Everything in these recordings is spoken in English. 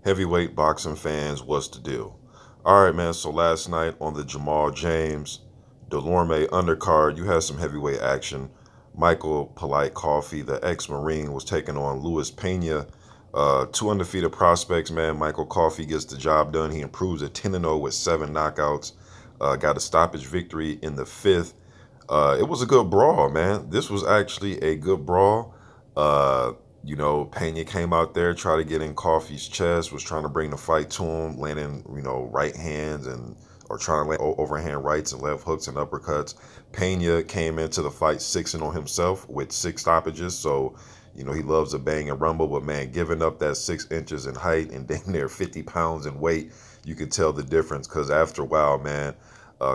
Heavyweight boxing fans, what's the deal? All right, man. So last night on the Jamal James Delorme undercard, you had some heavyweight action. Michael Polite Coffee, the ex-Marine, was taking on Luis Pena. Two undefeated prospects, man. Michael Coffee gets the job done. He improves to 10-0 with 7 knockouts. Got a stoppage victory in the fifth. It was a good brawl, man. This was actually a good brawl. Uh, Pena came out there, tried to get in Coffee's chest, was trying to bring the fight to him, landing, right hands and or trying to land overhand rights and left hooks and uppercuts. Pena came into the fight 6-0 on himself with 6 stoppages. So, he loves a bang and rumble, but man, giving up that 6 inches in height and damn near 50 pounds in weight, you can tell the difference. Because after a while, man,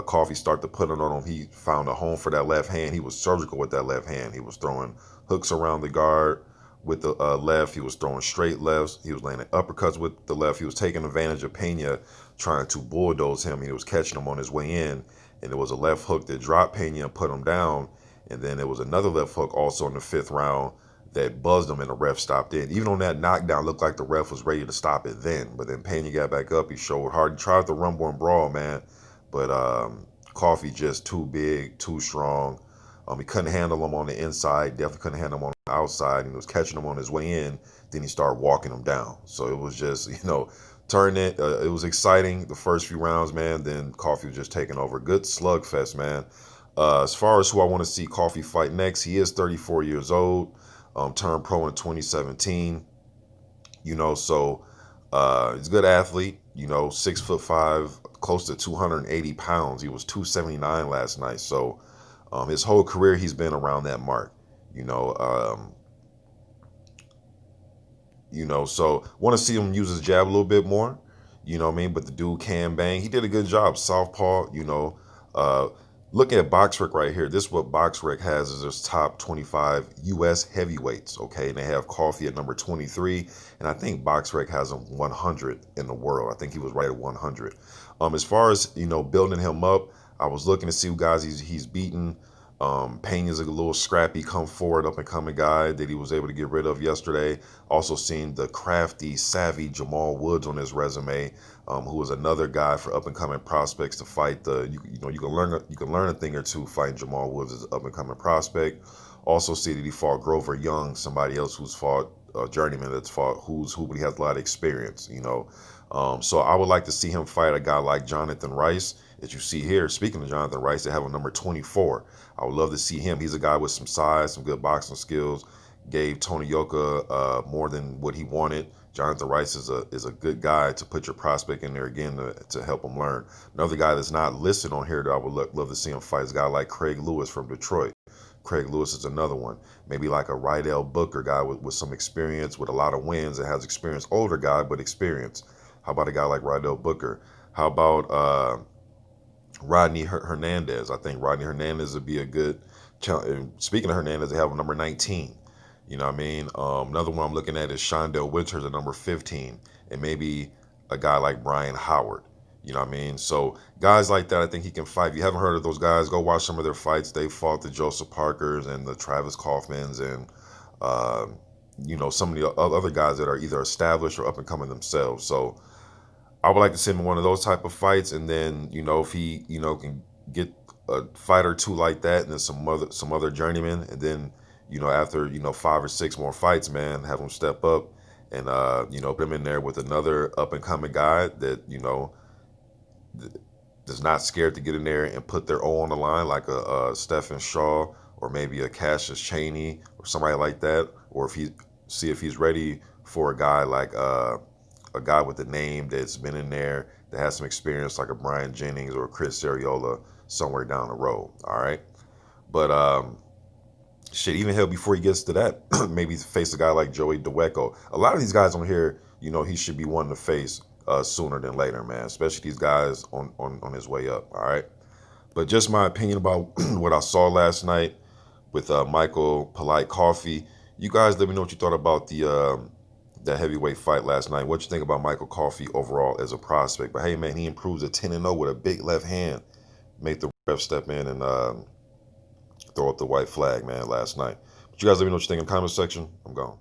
Coffee started to put it on him. He found a home for that left hand. He was surgical with that left hand. He was throwing hooks around the guard with the left. He was throwing straight lefts. He was landing uppercuts with the left. He was taking advantage of Pena trying to bulldoze him. He was catching him on his way in. And there was a left hook that dropped Pena and put him down. And then there was another left hook also in the fifth round that buzzed him and the ref stopped in. Even on that knockdown, looked like the ref was ready to stop it then. But then Pena got back up. He showed hard. He tried to rumble and brawl, man. But Coffee just too big, too strong. He couldn't handle him on the inside. Definitely couldn't handle him on the outside. And he was catching him on his way in. Then he started walking him down. So it was just, turning it. It was exciting the first few rounds, man. Then Coffee was just taking over. Good slugfest, man. As far as who I want to see Coffee fight next, he is 34 years old. Turned pro in 2017. So he's a good athlete. 6'5", close to 280 pounds. He was 279 last night. So his whole career, he's been around that mark. You know, um, so want to see him use his jab a little bit more. You know what I mean? But the dude can bang. He did a good job. Southpaw. Uh, looking at BoxRec right here. This is what BoxRec has as his top 25 U.S. heavyweights. Okay, and they have Coffee at number 23, and I think BoxRec has him 100 in the world. I think he was right at 100. As far as building him up, I was looking to see who guys he's beaten. Pena's a little scrappy, come forward, up and coming guy that he was able to get rid of yesterday. Also seen the crafty, savvy Jamal Woods on his resume, who was another guy for up and coming prospects to fight. You can learn a thing or two fighting Jamal Woods as an up and coming prospect. Also see that he fought Grover Young, somebody else who's fought journeyman that's fought who's who, but he has a lot of experience. So I would like to see him fight a guy like Jonathan Rice that you see here. Speaking of Jonathan Rice, they have a number 24. I would love to see him. He's a guy with some size, some good boxing skills. Gave Tony Yoka more than what he wanted. Jonathan Rice is a good guy to put your prospect in there again to help him learn. Another guy that's not listed on here that I would love to see him fight is a guy like Craig Lewis from Detroit. Craig Lewis is another one. Maybe like a Rydell Booker guy with some experience, with a lot of wins, that has experience. Older guy, but experience. How about a guy like Rydell Booker? How about Rodney Hernandez? I think Rodney Hernandez would be a good challenge. Speaking of Hernandez, they have a number 19. You know what I mean? Another one I'm looking at is Shondell Winters at number 15. And maybe a guy like Brian Howard. You know what I mean? So guys like that, I think he can fight. If you haven't heard of those guys, go watch some of their fights. They fought the Joseph Parkers and the Travis Kaufmans and, uh, some of the other guys that are either established or up and coming themselves. So I would like to see him in one of those type of fights, and then if he can get a fight or two like that, and then some other journeyman, and then after 5 or 6 more fights, man, have him step up and put him in there with another up and coming guy that is not scared to get in there and put their O on the line, like a Stephen Shaw or maybe a Cassius Chaney or somebody like that, or if he's ready for a guy like a guy with a name that's been in there that has some experience, like a Brian Jennings or a Chris Ariola somewhere down the road. All right, but shit, even hell before he gets to that, maybe face a guy like Joey Dwecko. A lot of these guys on here, he should be wanting to face sooner than later, man. Especially these guys on his way up. All right, but just my opinion about what I saw last night with Michael Polite Coffee. You guys, let me know what you thought about that heavyweight fight last night. What you think about Michael Coffee overall as a prospect? But hey, man, he improves to 10-0 with a big left hand. Make the ref step in and throw up the white flag, man, last night. But you guys let me know what you think in the comment section. I'm gone.